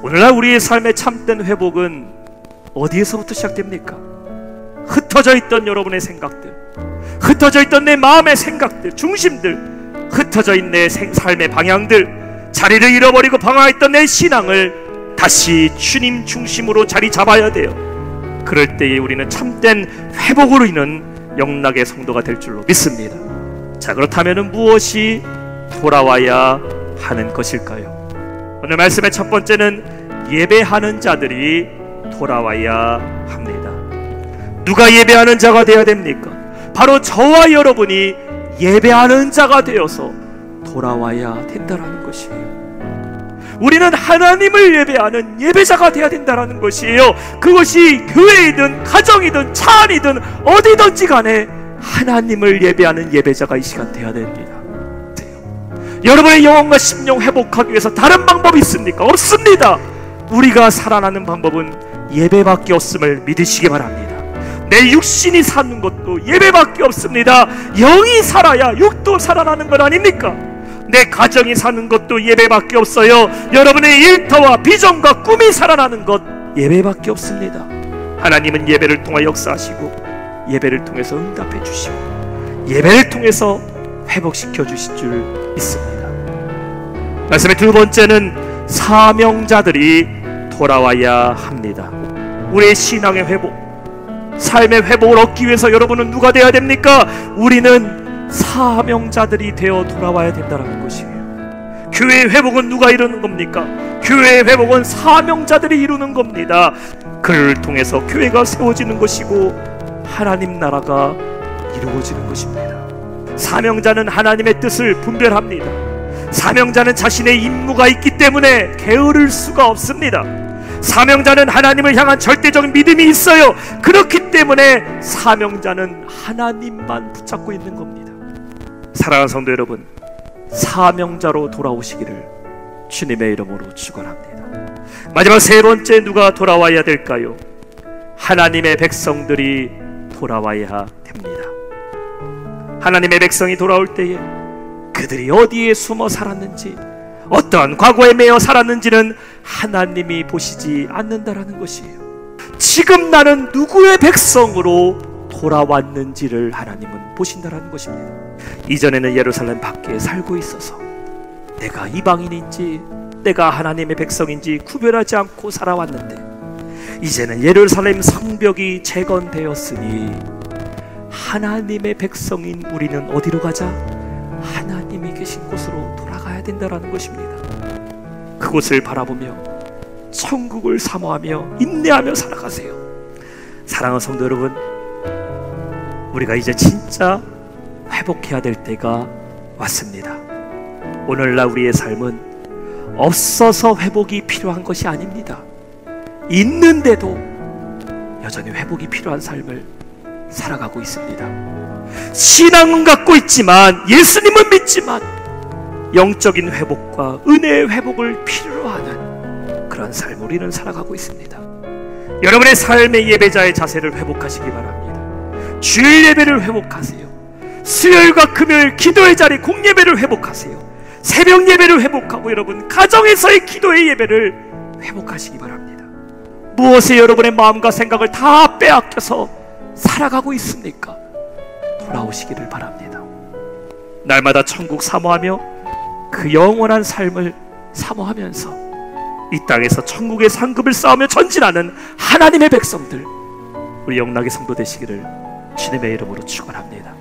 오늘날 우리의 삶의 참된 회복은 어디에서부터 시작됩니까? 흩어져 있던 여러분의 생각들, 흩어져 있던 내 마음의 생각들, 중심들, 흩어져 있는 내 삶의 방향들, 자리를 잃어버리고 방황했던 내 신앙을 다시 주님 중심으로 자리 잡아야 돼요. 그럴 때에 우리는 참된 회복으로 인한 영락의 성도가 될 줄로 믿습니다. 자, 그렇다면 무엇이 돌아와야 하는 것일까요? 오늘 말씀의 첫 번째는 예배하는 자들이 돌아와야 합니다. 누가 예배하는 자가 되어야 됩니까? 바로 저와 여러분이 예배하는 자가 되어서 돌아와야 된다라는 것이에요. 우리는 하나님을 예배하는 예배자가 되어야 된다는 것이에요. 그것이 교회이든 가정이든 차 안이든 어디든지 간에 하나님을 예배하는 예배자가 이 시간 되어야 됩니다. 여러분의 영혼과 심령 회복하기 위해서 다른 방법이 있습니까? 없습니다. 우리가 살아나는 방법은 예배밖에 없음을 믿으시기 바랍니다. 내 육신이 사는 것도 예배밖에 없습니다. 영이 살아야 육도 살아나는 것 아닙니까? 내 가정이 사는 것도 예배밖에 없어요. 여러분의 일터와 비전과 꿈이 살아나는 것 예배밖에 없습니다. 하나님은 예배를 통해 역사하시고 예배를 통해서 응답해 주시고 예배를 통해서 회복시켜 주실 줄 믿습니다. 말씀의 두 번째는 사명자들이 돌아와야 합니다. 우리의 신앙의 회복, 삶의 회복을 얻기 위해서 여러분은 누가 되어야 됩니까? 우리는 사명자들이 되어 돌아와야 된다는 것이에요. 교회의 회복은 누가 이루는 겁니까? 교회의 회복은 사명자들이 이루는 겁니다. 그를 통해서 교회가 세워지는 것이고 하나님 나라가 이루어지는 것입니다. 사명자는 하나님의 뜻을 분별합니다. 사명자는 자신의 임무가 있기 때문에 게으를 수가 없습니다. 사명자는 하나님을 향한 절대적인 믿음이 있어요. 그렇기 때문에 사명자는 하나님만 붙잡고 있는 겁니다. 사랑하는 성도 여러분, 사명자로 돌아오시기를 주님의 이름으로 축원합니다. 마지막 세 번째, 누가 돌아와야 될까요? 하나님의 백성들이 돌아와야 됩니다. 하나님의 백성이 돌아올 때에 그들이 어디에 숨어 살았는지, 어떠한 과거에 매여 살았는지는 하나님이 보시지 않는다라는 것이에요. 지금 나는 누구의 백성으로 돌아왔는지를 하나님은 보신다라는 것입니다. 이전에는 예루살렘 밖에 살고 있어서 내가 이방인인지 내가 하나님의 백성인지 구별하지 않고 살아왔는데, 이제는 예루살렘 성벽이 재건되었으니 하나님의 백성인 우리는 어디로 가자? 하나님이 계신 곳으로 돌아가야 된다라는 것입니다. 그곳을 바라보며 천국을 사모하며 인내하며 살아가세요. 사랑하는 성도 여러분, 우리가 이제 진짜 회복해야 될 때가 왔습니다. 오늘날 우리의 삶은 없어서 회복이 필요한 것이 아닙니다. 있는데도 여전히 회복이 필요한 삶을 살아가고 있습니다. 신앙은 갖고 있지만, 예수님은 믿지만 영적인 회복과 은혜의 회복을 필요로 하는 그런 삶을 우리는 살아가고 있습니다. 여러분의 삶의 예배자의 자세를 회복하시기 바랍니다. 주일 예배를 회복하세요. 수요일과 금요일 기도의 자리 공예배를 회복하세요. 새벽 예배를 회복하고 여러분 가정에서의 기도의 예배를 회복하시기 바랍니다. 무엇에 여러분의 마음과 생각을 다 빼앗겨서 살아가고 있습니까? 돌아오시기를 바랍니다. 날마다 천국 사모하며 그 영원한 삶을 사모하면서 이 땅에서 천국의 상급을 쌓으며 전진하는 하나님의 백성들, 우리 영락의 성도 되시기를 주님의 이름으로 축원합니다.